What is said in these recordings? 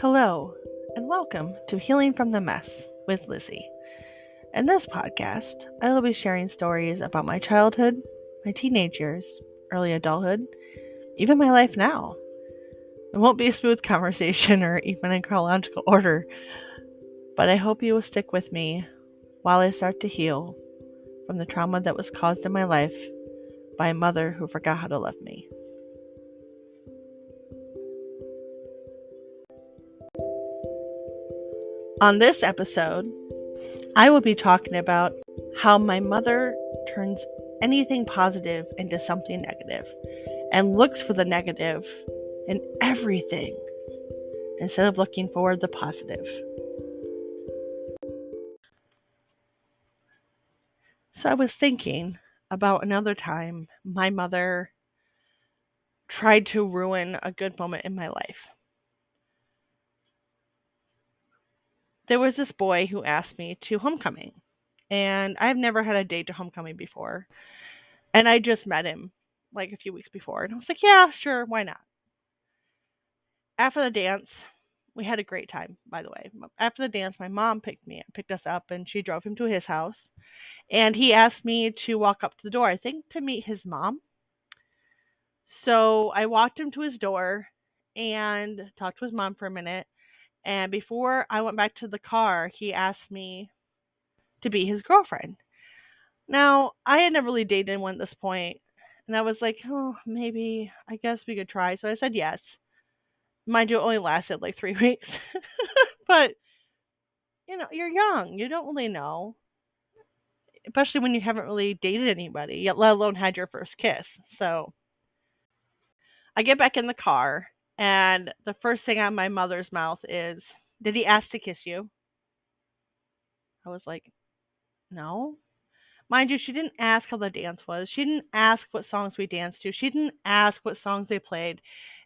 Hello, and welcome to Healing from the Mess with Lizzie. In this podcast, I will be sharing stories about my childhood, my teenage years, early adulthood, even my life now. It won't be a smooth conversation or even in chronological order, but I hope you will stick with me while I start to heal from the trauma that was caused in my life by a mother who forgot how to love me. On this episode, I will be talking about how my mother turns anything positive into something negative and looks for the negative in everything instead of looking for the positive. So I was thinking about another time my mother tried to ruin a good moment in my life. There was this boy who asked me to homecoming, and I've never had a date to homecoming before, and I just met him like a few weeks before, and I was like, yeah, sure, why not? After the dance, we had a great time, by the way. After the dance, my mom picked us up, and she drove him to his house. And he asked me to walk up to the door, I think to meet his mom. So I walked him to his door and talked to his mom for a minute. And before I went back to the car, he asked me to be his girlfriend. Now, I had never really dated anyone at this point, and I was like, oh, maybe, I guess we could try. So I said yes. Mind you, it only lasted like 3 weeks. But, you're young. You don't really know, especially when you haven't really dated anybody, yet let alone had your first kiss. So I get back in the car, and the first thing out of my mother's mouth is, "Did he ask to kiss you?" I was like, "No." Mind you, she didn't ask how the dance was. She didn't ask what songs we danced to. She didn't ask what songs they played.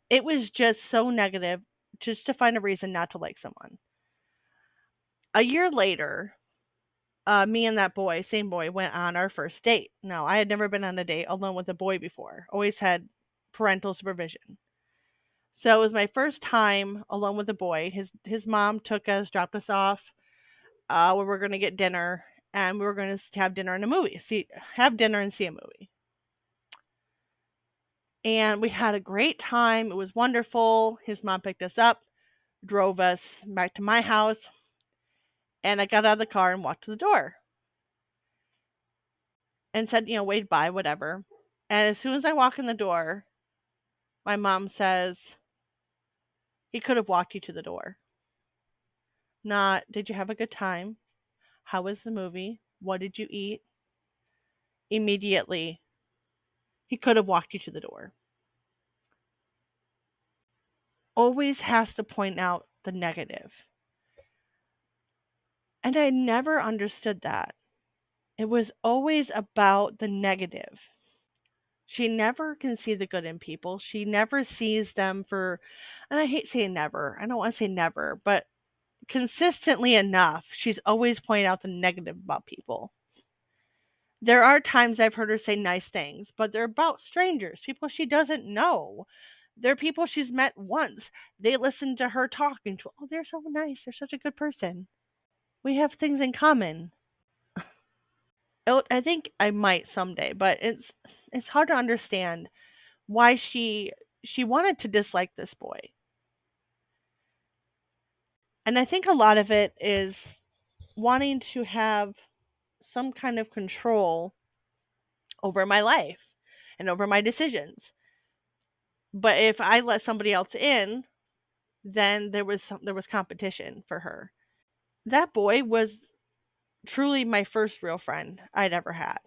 It was just so negative just to find a reason not to like someone. A year later, me and that boy, same boy, went on our first date. Now, I had never been on a date alone with a boy before. Always had parental supervision. So it was my first time alone with a boy. His mom took us, dropped us off. We were going to get dinner, and we were going to have dinner and a movie. Have dinner and see a movie. And we had a great time. It was wonderful. His mom picked us up, drove us back to my house, and I got out of the car and walked to the door and said, wave bye, whatever. And as soon as I walk in the door, my mom says, he could have walked you to the door. Not, did you have a good time? How was the movie? What did you eat? Immediately, he could have walked you to the door. Always has to point out the negative. And I never understood that. It was always about the negative. She never can see the good in people. She never sees them for, and I hate saying never. I don't want to say never, but consistently enough, she's always pointing out the negative about people. There are times I've heard her say nice things, but they're about strangers, people she doesn't know. They're people she's met once. They listen to her talking to, oh, they're so nice. They're such a good person. We have things in common. I think I might someday, but it's hard to understand why she wanted to dislike this boy. And I think a lot of it is wanting to have some kind of control over my life and over my decisions. But if I let somebody else in, then there was competition for her. That boy was truly my first real friend I'd ever had.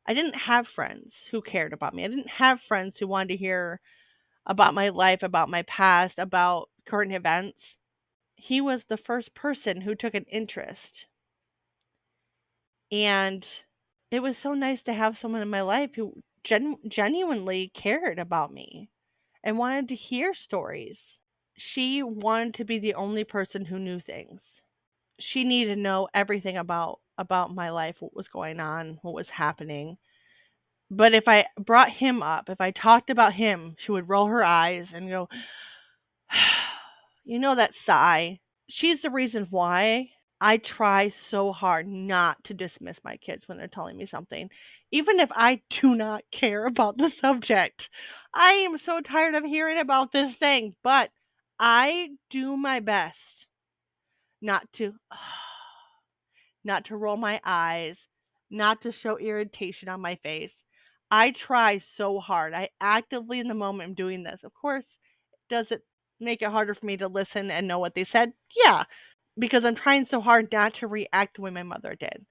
I didn't have friends who cared about me. I didn't have friends who wanted to hear about my life, about my past, about current events. He was the first person who took an interest. And it was so nice to have someone in my life who genuinely cared about me and wanted to hear stories. She wanted to be the only person who knew things. She needed to know everything about my life, what was going on, what was happening. But if I brought him up, if I talked about him, she would roll her eyes and go, You know that sigh? She's the reason why I try so hard not to dismiss my kids when they're telling me something, even if I do not care about the subject. I am so tired of hearing about this thing, but I do my best not to not to roll my eyes, not to show irritation on my face. I try so hard. I actively in the moment am doing this. Of course, does it make it harder for me to listen and know what they said? Yeah, because I'm trying so hard not to react the way my mother did.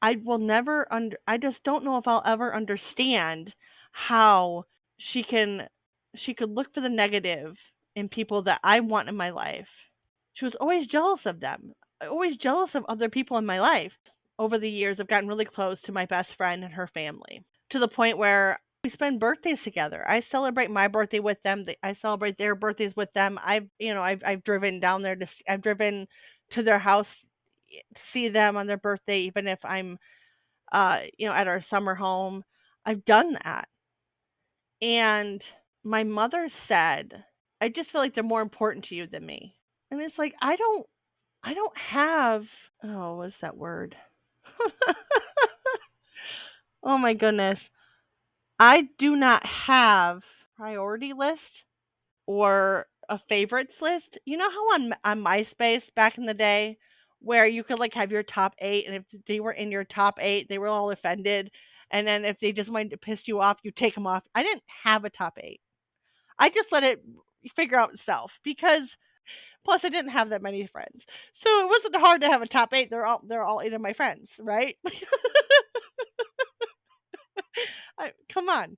I will never I just don't know if I'll ever understand how she can she could look for the negative in people that I want in my life. She was always jealous of them. Always jealous of other people in my life. Over the years, I've gotten really close to my best friend and her family to the point where we spend birthdays together. I celebrate my birthday with them. I celebrate their birthdays with them. I've driven down there I've driven to their house to see them on their birthday, even if I'm, at our summer home. I've done that. And my mother said, I just feel like they're more important to you than me. And it's like, I don't have, oh, what's that word? Oh my goodness. I do not have priority list or a favorites list. You know how on MySpace back in the day where you could like have your top 8, and if they were in your top 8, they were all offended, and then if they just wanted to piss you off, you take them off. I didn't have a top 8. I just let it figure out itself because plus I didn't have that many friends. So it wasn't hard to have a top 8. They're all 8 of my friends, right? Come on.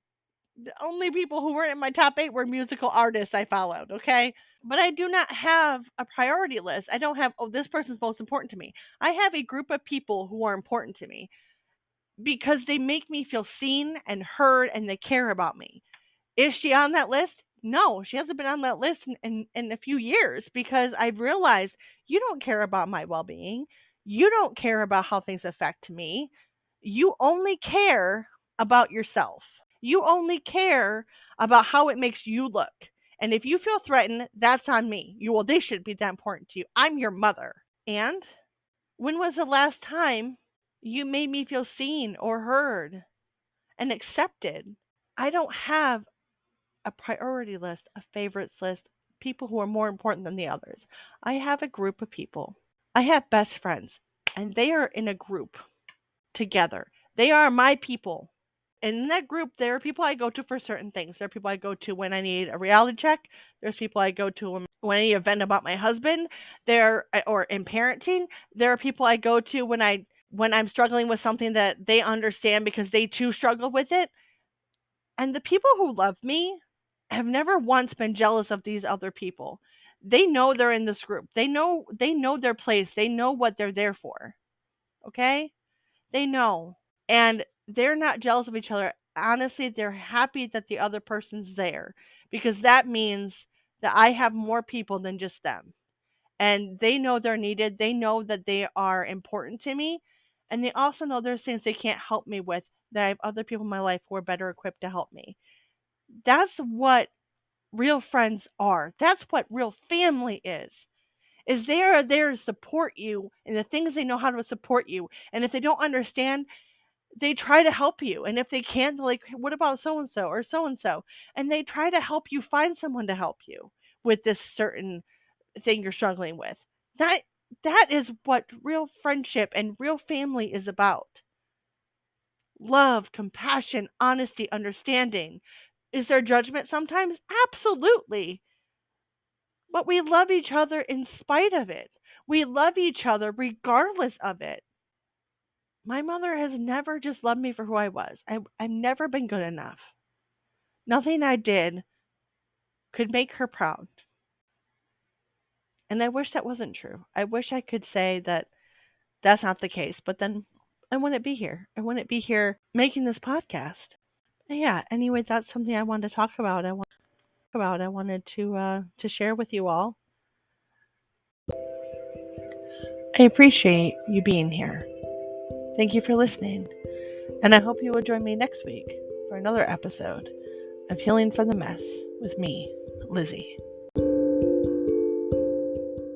The only people who weren't in my top 8 were musical artists I followed, okay? But I do not have a priority list. I don't have, oh, this person's most important to me. I have a group of people who are important to me because they make me feel seen and heard and they care about me. Is she on that list? No, she hasn't been on that list in a few years because I've realized you don't care about my well being. You don't care about how things affect me. You only care about yourself. You only care about how it makes you look. And if you feel threatened, that's on me. They shouldn't be that important to you. I'm your mother. And when was the last time you made me feel seen or heard and accepted? I don't have a priority list, a favorites list, people who are more important than the others. I have a group of people. I have best friends, and they are in a group together. They are my people. And in that group, there are people I go to for certain things. There are people I go to when I need a reality check. There's people I go to when I need a vent about my husband. Or in parenting. There are people I go to when I'm struggling with something that they understand because they too struggle with it. And the people who love me have never once been jealous of these other people. They know they're in this group. They know their place. They know what they're there for. Okay? They know. And they're not jealous of each other. Honestly, they're happy that the other person's there because that means that I have more people than just them. And they know they're needed. They know that they are important to me. And they also know there's things they can't help me with that I have other people in my life who are better equipped to help me. That's what real friends are. That's what real family is. Is they are there to support you in the things they know how to support you. And if they don't understand, they try to help you. And if they can't, they're like, what about so and so or so and so? And they try to help you find someone to help you with this certain thing you're struggling with. That that is what real friendship and real family is about. Love, compassion, honesty, understanding. Is there judgment sometimes? Absolutely. But we love each other in spite of it. We love each other regardless of it. My mother has never just loved me for who I was. I've never been good enough. Nothing I did could make her proud. And I wish that wasn't true. I wish I could say that that's not the case, but then I wouldn't be here. I wouldn't be here making this podcast. Yeah, anyway, that's something I wanted to talk about. I wanted to share with you all. I appreciate you being here. Thank you for listening. And I hope you will join me next week for another episode of Healing from the Mess with me, Lizzie.